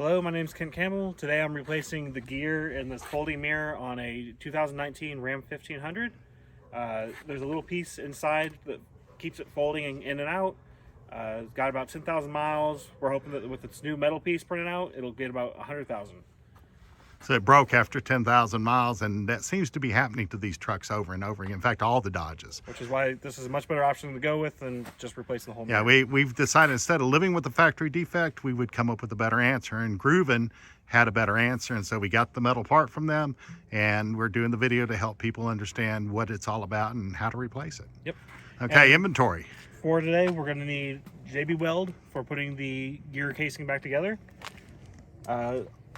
Hello, my name is Kent Campbell. Today I'm replacing the gear in this folding mirror on a 2019 Ram 1500. There's a little piece inside that keeps it folding in and out. It's got about 10,000 miles. We're hoping that with its new metal piece printed out, it'll get about 100,000. So it broke after 10,000 miles, and that seems to be happening to these trucks over and over again. In fact, all the Dodges. Which is why this is a much better option to go with than just replacing the whole mirror. Yeah, we've decided instead of living with the factory defect, we would come up with a better answer. And Gruven had a better answer, and so we got the metal part from them, and we're doing the video to help people understand what it's all about and how to replace it. Yep. Okay, and inventory. For today, we're going to need JB weld for putting the gear casing back together.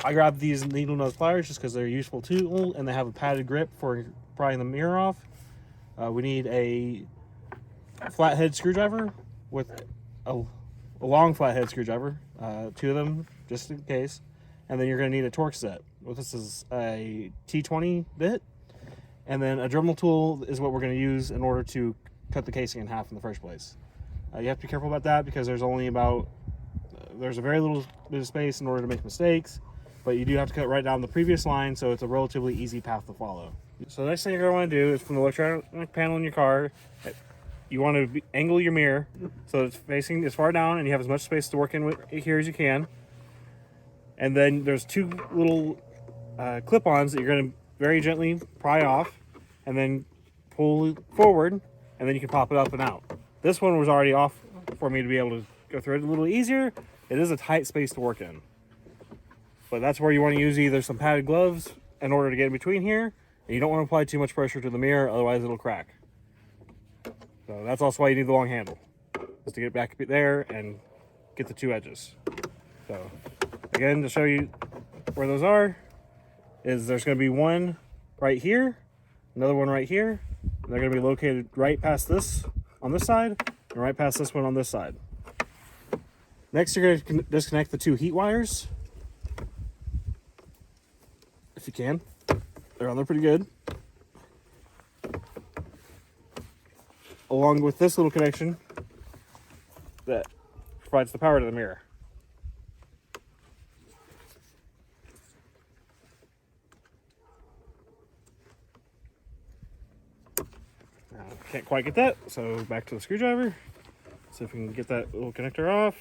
I grabbed these needle nose pliers just because they're a useful tool and they have a padded grip for prying the mirror off. We need a flathead screwdriver with a long flathead screwdriver, two of them just in case. And then you're going to need a torque set. Well, this is a T20 bit. And then a Dremel tool is what we're going to use in order to cut the casing in half in the first place. You have to be careful about that because there's a very little bit of space in order to make mistakes. But you do have to cut right down the previous line, so it's a relatively easy path to follow. So the next thing you're going to want to do is from the electronic panel in your car, you want to angle your mirror so it's facing as far down and you have as much space to work in with here as you can. And then there's two little clip-ons that you're going to very gently pry off and then pull forward, and then you can pop it up and out. This one was already off for me to be able to go through it a little easier. It is a tight space to work in. But that's where you want to use either some padded gloves in order to get in between here, and you don't want to apply too much pressure to the mirror, otherwise it'll crack. So that's also why you need the long handle, is to get back there and get the two edges. So again, to show you where those are, is there's going to be one right here, another one right here, and they're going to be located right past this on this side, and right past this one on this side. Next, you're going to disconnect the two heat wires. If you can. They're on there pretty good. Along with this little connection that provides the power to the mirror. Now, can't quite get that, so back to the screwdriver. See if we can get that little connector off.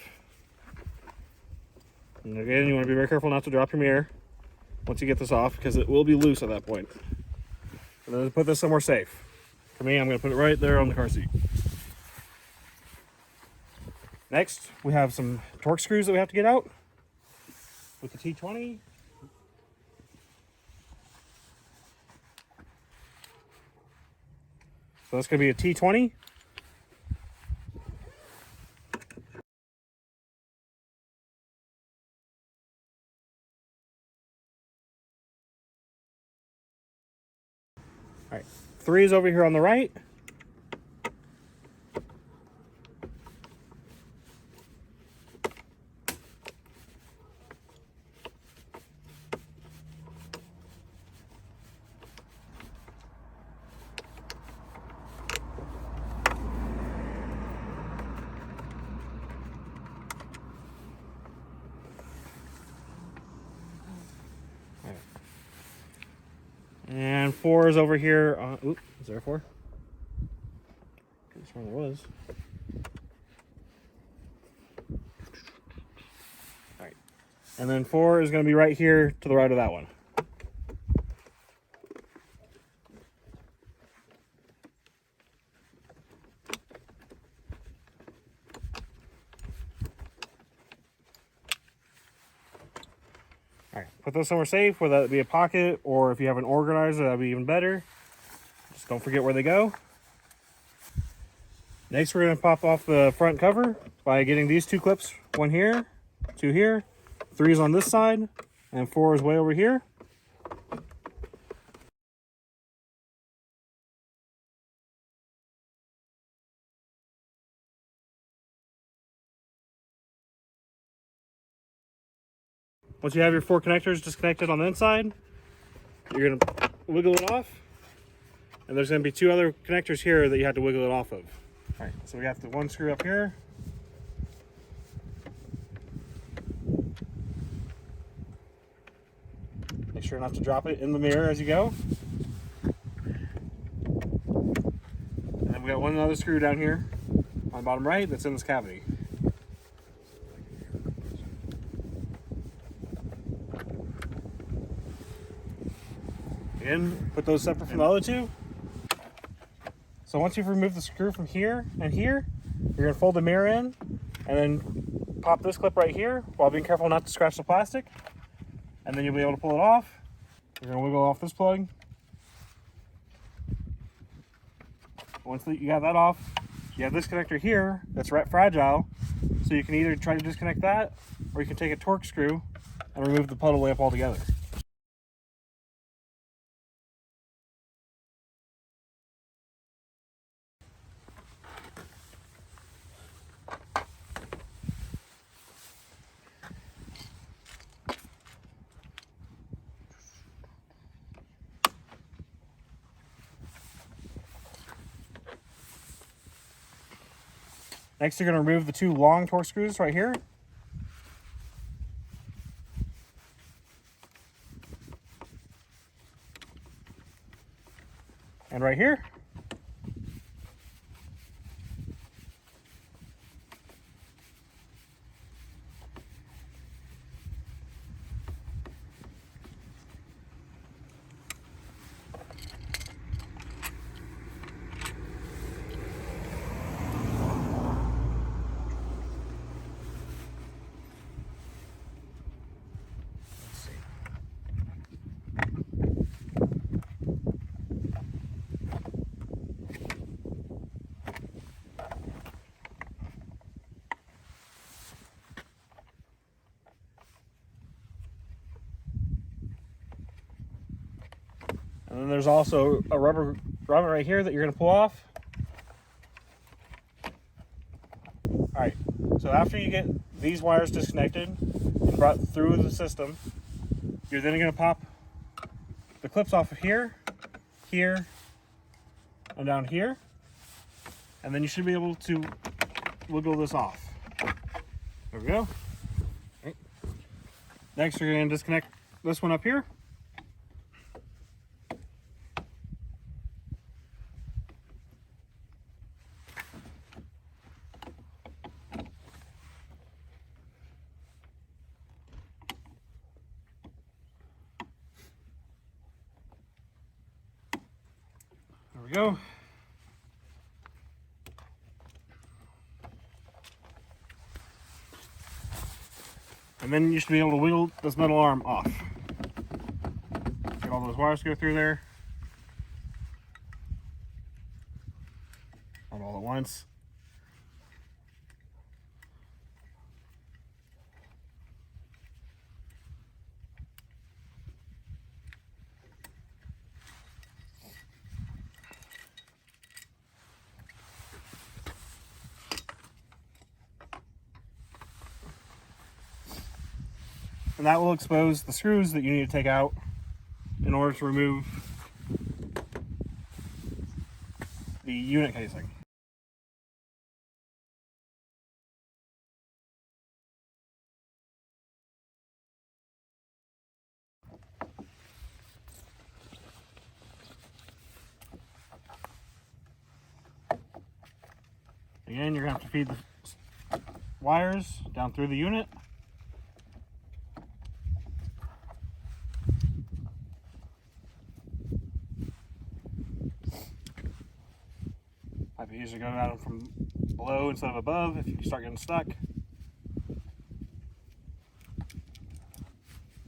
And again, you want to be very careful not to drop your mirror once you get this off, because it will be loose at that point. And then put this somewhere safe. For me, I'm going to put it right there on the car seat. Next, we have some torque screws that we have to get out with the T20. So that's going to be a T20. All right, 3 is over here on the right. And 4 is over here. Oop, is there a 4? Which one there was? All right. And then 4 is going to be right here to the right of that one. All right, put those somewhere safe, whether that be a pocket or if you have an organizer, that'd be even better. Just don't forget where they go. Next, we're going to pop off the front cover by getting these two clips, one here, 2 here, 3 is on this side, and 4 is way over here. Once you have your 4 connectors disconnected on the inside, you're going to wiggle it off. And there's going to be 2 other connectors here that you have to wiggle it off of. All right, so we got the one screw up here. sure not to drop it in the mirror as you go. And then we got one other screw down here on the bottom right that's in this cavity. Again, put those separate from the other two. So once you've removed the screw from here and here, you're gonna fold the mirror in and then pop this clip right here while being careful not to scratch the plastic. And then you'll be able to pull it off. You're gonna wiggle off this plug. Once you got that off, you have this connector here that's fragile. So you can either try to disconnect that, or you can take a torque screw and remove the puddle lamp altogether. Next, you're going to remove the two long torque screws right here. And right here. And then there's also a rubber right here that you're going to pull off. Alright, so after you get these wires disconnected and brought through the system, you're then going to pop the clips off of here, here, and down here. And then you should be able to wiggle this off. There we go. Right. Next, you're going to disconnect this one up here. There we go. And then you should be able to wiggle this metal arm off. Get all those wires to go through there. Not all at once. And that will expose the screws that you need to take out in order to remove the unit casing. Again, you're going to have to feed the wires down through the unit. Might be easier to go at them from below instead of above if you start getting stuck.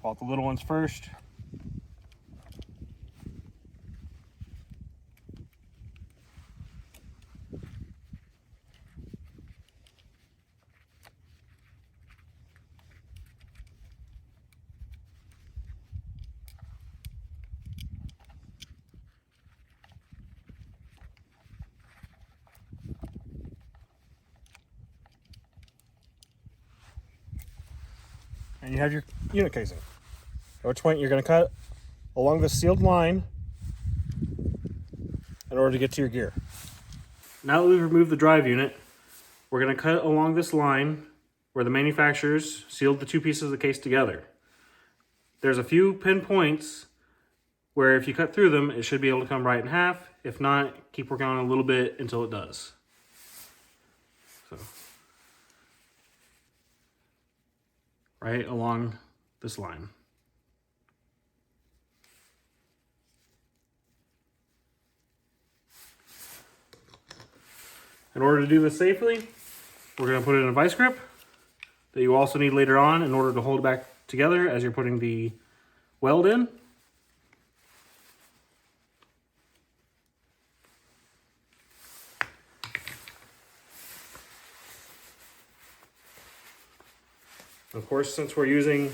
Pull out the little ones first. And you have your unit casing. At which point you're going to cut along the sealed line in order to get to your gear. Now that we've removed the drive unit, we're going to cut along this line where the manufacturers sealed the two pieces of the case together. There's a few pinpoints where if you cut through them, it should be able to come right in half. If not, keep working on it a little bit until it does. So, right along this line. In order to do this safely, we're going to put it in a vice grip that you also need later on in order to hold it back together as you're putting the weld in. Of course, since we're using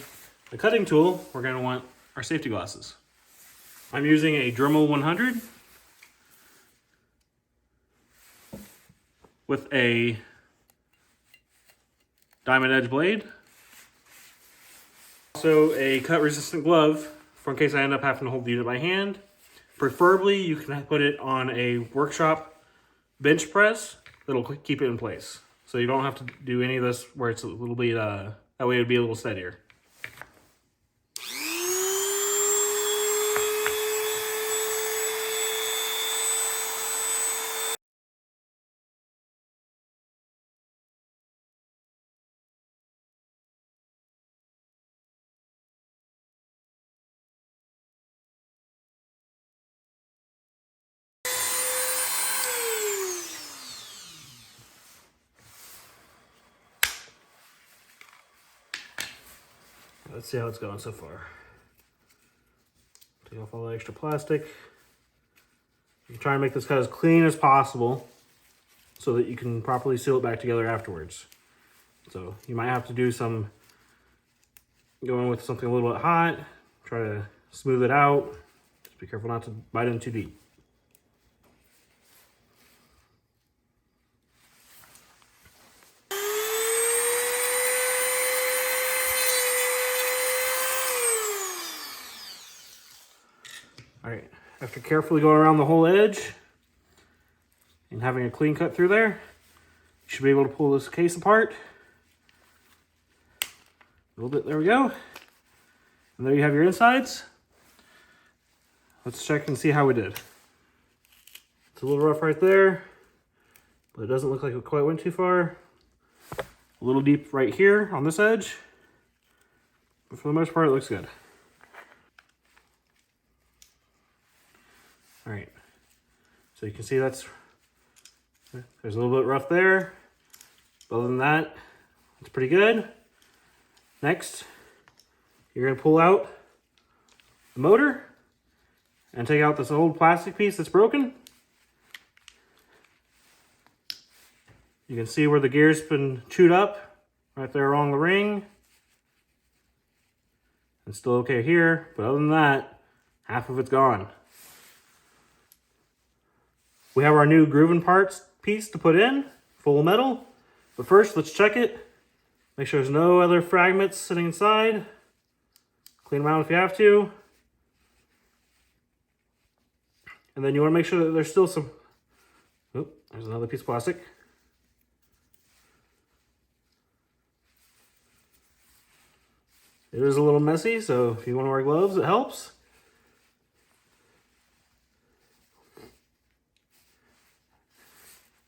the cutting tool, we're going to want our safety glasses. I'm using a Dremel 100 with a diamond edge blade. Also a cut resistant glove for in case I end up having to hold the unit by hand. Preferably you can put it on a workshop bench press that'll keep it in place. So you don't have to do any of this where it's a little bit, that way it would be a little steadier. Let's see how it's going so far. Take off all the extra plastic. You try and make this cut as clean as possible so that you can properly seal it back together afterwards. So you might have to do some going with something a little bit hot, try to smooth it out. Just be careful not to bite in too deep. All right, after carefully going around the whole edge and having a clean cut through there, you should be able to pull this case apart. A little bit, there we go. And there you have your insides. Let's check and see how we did. It's a little rough right there, but it doesn't look like it quite went too far. A little deep right here on this edge, but for the most part, it looks good. All right, so you can see there's a little bit rough there. But other than that, it's pretty good. Next, you're gonna pull out the motor and take out this old plastic piece that's broken. You can see where the gear's been chewed up right there along the ring. It's still okay here, but other than that, half of it's gone. We have our new Gruven parts piece to put in, full metal. But first, let's check it. Make sure there's no other fragments sitting inside. Clean them out if you have to. And then you want to make sure that there's still some... Oh, there's another piece of plastic. It is a little messy, so if you want to wear gloves, it helps.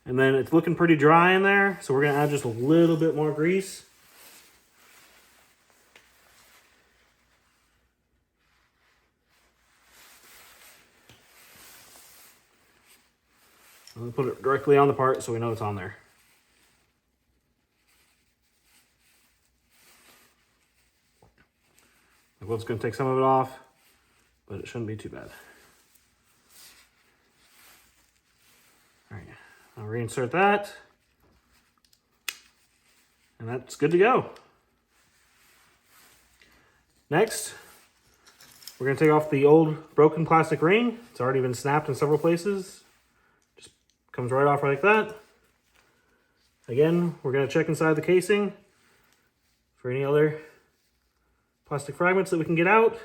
And then it's looking pretty dry in there, so we're going to add just a little bit more grease. I'm going to put it directly on the part so we know it's on there. The glove's going to take some of it off, but it shouldn't be too bad. All right. I'll reinsert that, and that's good to go. Next, we're going to take off the old broken plastic ring. It's already been snapped in several places. Just comes right off like that. Again, we're going to check inside the casing for any other plastic fragments that we can get out.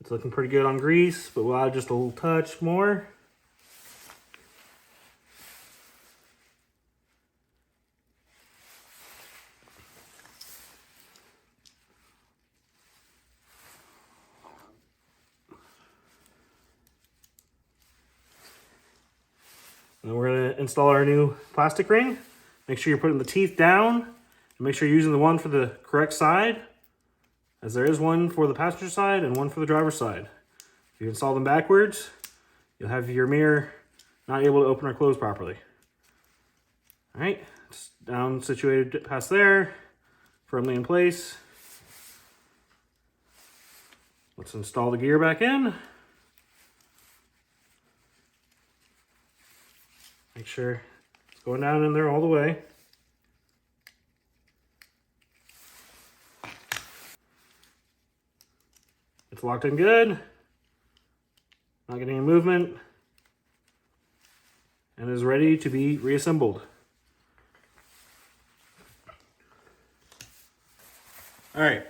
It's looking pretty good on grease, but we'll add just a little touch more. install our new plastic ring. Make sure you're putting the teeth down. And make sure you're using the one for the correct side, as there is one for the passenger side and one for the driver's side. If you install them backwards, you'll have your mirror not able to open or close properly. All right, it's down situated past there, firmly in place. Let's install the gear back in. Make sure it's going down in there all the way. It's locked in good. Not getting any movement. And is ready to be reassembled. All right.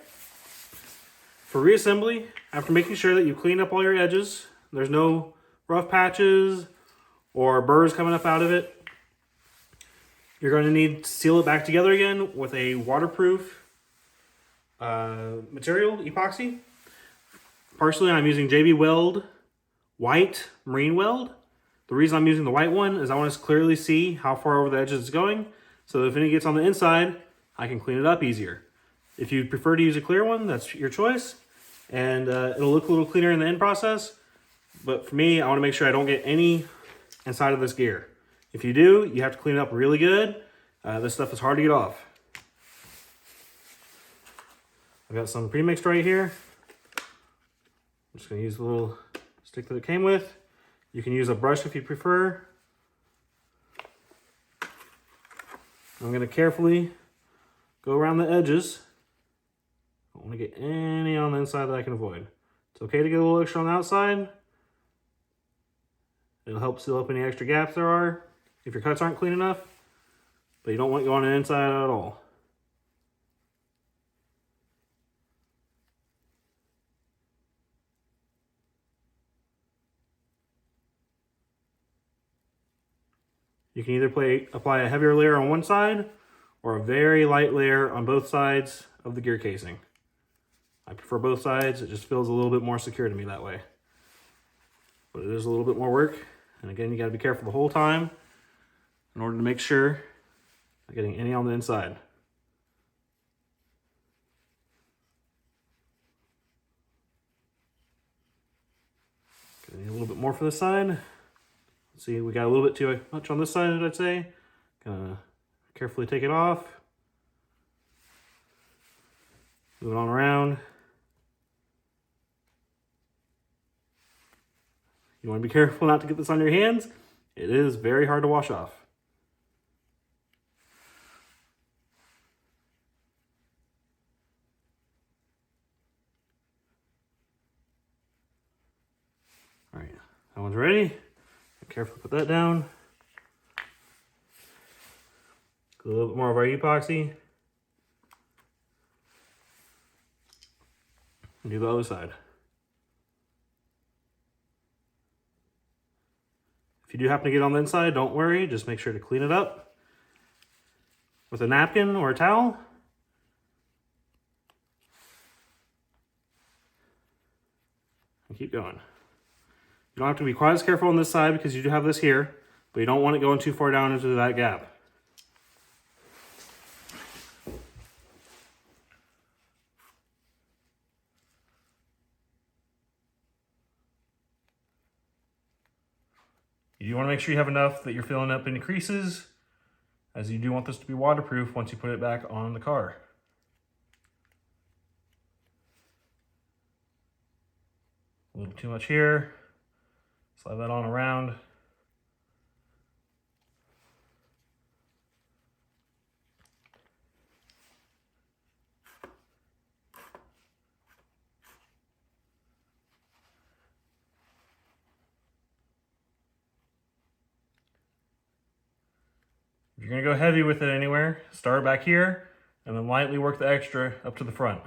For reassembly, after making sure that you clean up all your edges, there's no rough patches or burrs coming up out of it, you're going to need to seal it back together again with a waterproof material, epoxy. Personally, I'm using JB Weld White Marine Weld. The reason I'm using the white one is I want to clearly see how far over the edges it's going, so that if any gets on the inside, I can clean it up easier. If you prefer to use a clear one, that's your choice, and it'll look a little cleaner in the end process. But for me, I want to make sure I don't get any inside of this gear. If you do, you have to clean it up really good. This stuff is hard to get off. I've got some pre-mixed right here. I'm just going to use the little stick that it came with. You can use a brush if you prefer. I'm going to carefully go around the edges. I don't want to get any on the inside that I can avoid. It's okay to get a little extra on the outside. It'll help seal up any extra gaps there are if your cuts aren't clean enough, but you don't want to go on the inside at all. You can either apply a heavier layer on one side or a very light layer on both sides of the gear casing. I prefer both sides. It just feels a little bit more secure to me that way. But it is a little bit more work. And again, you got to be careful the whole time in order to make sure not getting any on the inside. Getting a little bit more for this side. See, we got a little bit too much on this side, I'd say. Gonna carefully take it off. Move it on around. You want to be careful not to get this on your hands. It is very hard to wash off. All right, that one's ready. Carefully put that down. A little bit more of our epoxy. And do the other side. If you do happen to get on the inside, don't worry. Just make sure to clean it up with a napkin or a towel. And keep going. You don't have to be quite as careful on this side because you do have this here, but you don't want it going too far down into that gap. You do want to make sure you have enough that you're filling up any creases, as you do want this to be waterproof once you put it back on the car. A little too much here. Slide that on around. If you're going to go heavy with it anywhere, start back here and then lightly work the extra up to the front.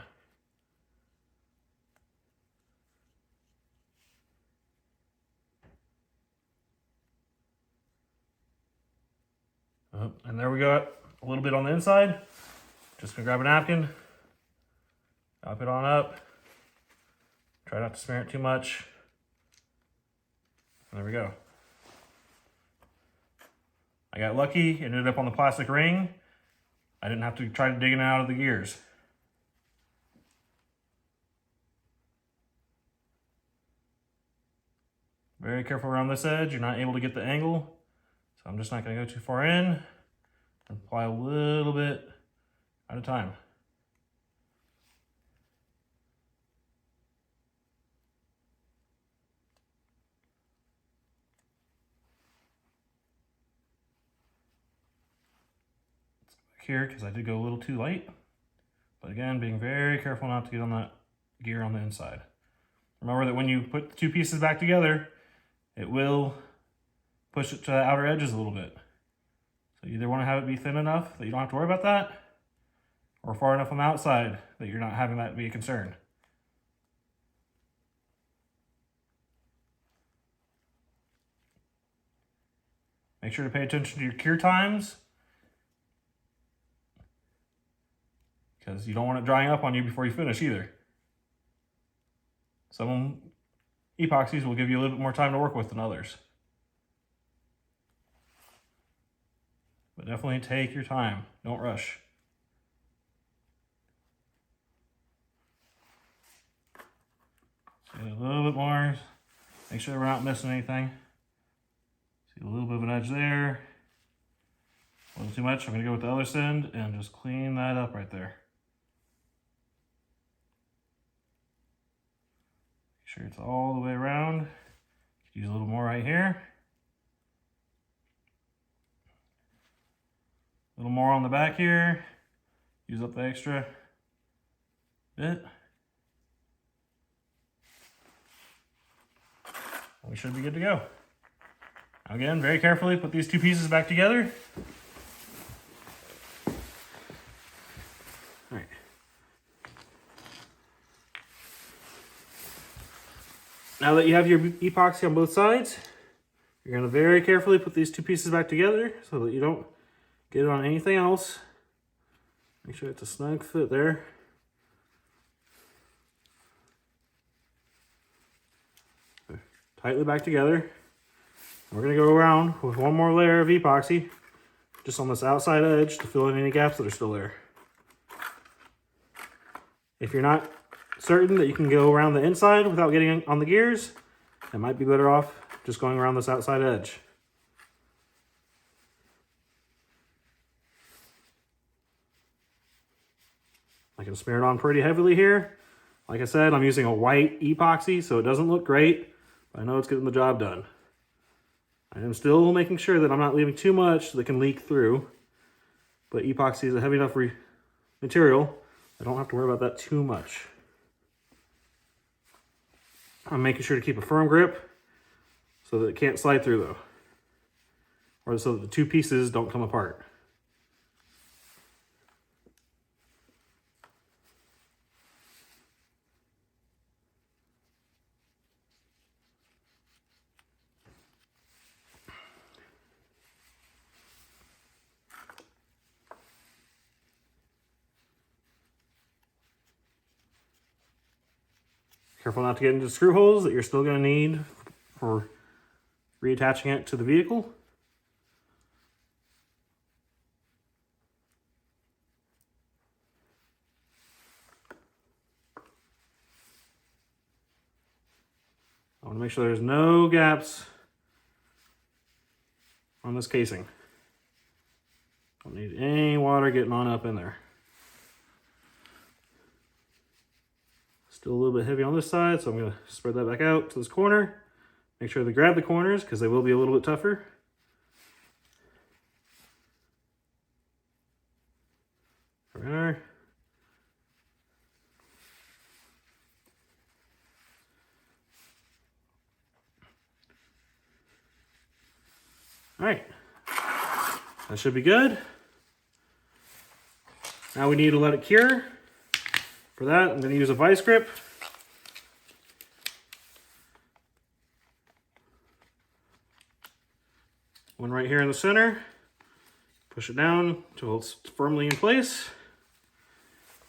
And there we go, a little bit on the inside. Just gonna grab a napkin, wrap it on up. Try not to smear it too much. And there we go. I got lucky, it ended up on the plastic ring. I didn't have to try to dig it out of the gears. Very careful around this edge, you're not able to get the angle. So I'm just not gonna go too far in. Apply a little bit at a time. Here because I did go a little too light, but again, being very careful not to get on that gear on the inside. Remember that when you put the two pieces back together, it will push it to the outer edges a little bit. So you either want to have it be thin enough that you don't have to worry about that, or far enough on the outside that you're not having that be a concern. Make sure to pay attention to your cure times, because you don't want it drying up on you before you finish either. Some epoxies will give you a little bit more time to work with than others. But definitely take your time, don't rush. See a little bit more, make sure we're not missing anything. See a little bit of an edge there. A little too much, I'm gonna go with the other side and just clean that up right there. Make sure it's all the way around. Use a little more right here. A little more on the back here. Use up the extra bit. We should be good to go. Again, very carefully put these two pieces back together. All right. Now that you have your epoxy on both sides, you're going to very carefully put these two pieces back together so that you don't get it on anything else. Make sure it's a snug fit there. Tightly back together. We're going to go around with one more layer of epoxy just on this outside edge to fill in any gaps that are still there. If you're not certain that you can go around the inside without getting on the gears, it might be better off just going around this outside edge. I can smear it on pretty heavily here. Like I said, I'm using a white epoxy, so it doesn't look great, but I know it's getting the job done. I am still making sure that I'm not leaving too much that can leak through, but epoxy is a heavy enough material, I don't have to worry about that too much. I'm making sure to keep a firm grip so that it can't slide through though, or so that the two pieces don't come apart. Careful not to get into screw holes that you're still going to need for reattaching it to the vehicle. I want to make sure there's no gaps on this casing. Don't need any water getting on up in there. Still a little bit heavy on this side, so I'm going to spread that back out to this corner. Make sure to grab the corners because they will be a little bit tougher. There we are. All right, that should be good. Now we need to let it cure. For that, I'm going to use a vice grip. One right here in the center. Push it down until it's firmly in place.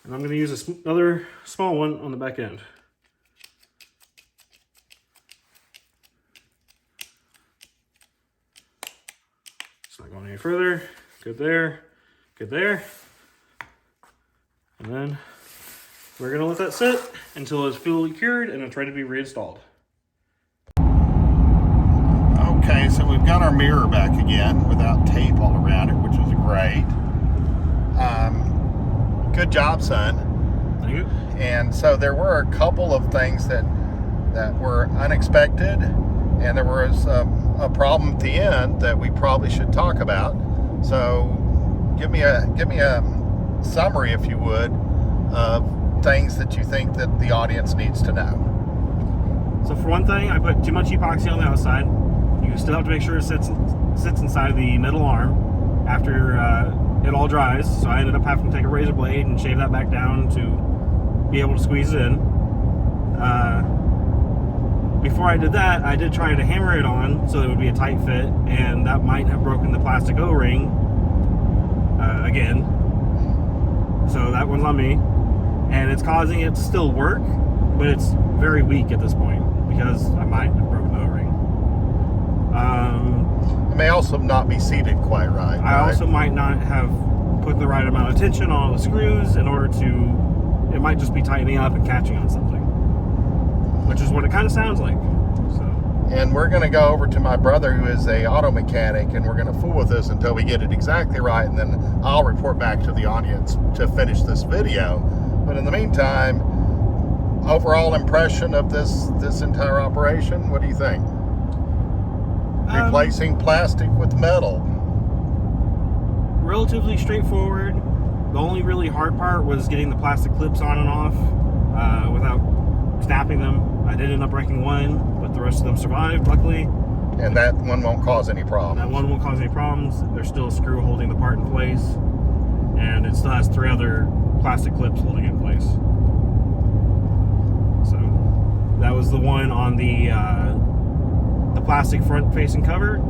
And I'm going to use another small one on the back end. Just Not going any further. Good there. Good there. And then we're going to let that sit until it's fully cured and it's ready to be reinstalled. Okay, so we've got our mirror back again without tape all around it, which is great. Good job, son. Thank you. And so there were a couple of things that were unexpected, and there was a problem at the end that we probably should talk about. So give me a summary, if you would, of things that you think that the audience needs to know. So for one thing, I put too much epoxy on the outside. You still have to make sure it sits inside the middle arm after it all dries. So I ended up having to take a razor blade and shave that back down to be able to squeeze it in. Before I did that, I did try to hammer it on so it would be a tight fit, and that might have broken the plastic O-ring again. So that one's on me, and it's causing it to still work, but it's very weak at this point because I might have broken the O-ring. It may also not be seated quite right. I also might not have put the right amount of tension on all the screws in order to, it might just be tightening up and catching on something, which is what it kind of sounds like. So. And we're going to go over to my brother, who is a auto mechanic, and we're going to fool with this until we get it exactly right, and then I'll report back to the audience to finish this video. But in the meantime, overall impression of this entire operation, what do you think? Replacing plastic with metal. Relatively straightforward. The only really hard part was getting the plastic clips on and off without snapping them. I did end up breaking one, but the rest of them survived, luckily. And that one won't cause any problems. That one won't cause any problems. There's still a screw holding the part in place, and it still has 3 other plastic clips holding it in place. So that was the one on the plastic front-facing cover.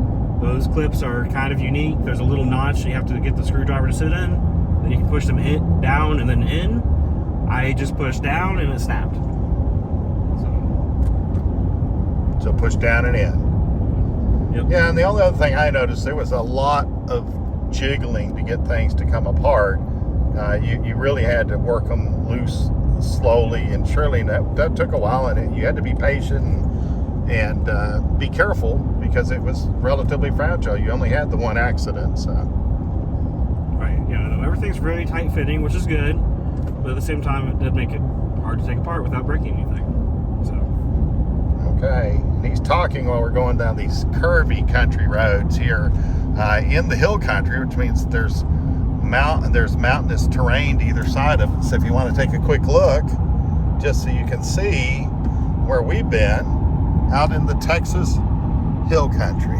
Those clips are kind of unique. There's a little notch you have to get the screwdriver to sit in. Then you can push them down and then in. I just pushed down and it snapped. So push down and in. Yep. Yeah, and the only other thing I noticed, there was a lot of jiggling to get things to come apart. You really had to work them loose slowly and surely, and that took a while, and you had to be patient and be careful because it was relatively fragile. You only had the one accident, so. Right, yeah, no, everything's very tight fitting, which is good, but at the same time it did make it hard to take apart without breaking anything. So okay, and he's talking while we're going down these curvy country roads here in the hill country, which means there's mountainous terrain to either side of it. So if you want to take a quick look, just so you can see where we've been, out in the Texas hill country.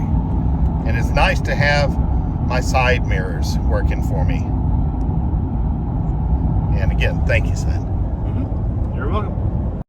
And it's nice to have my side mirrors working for me. And again, thank you, son. You're welcome.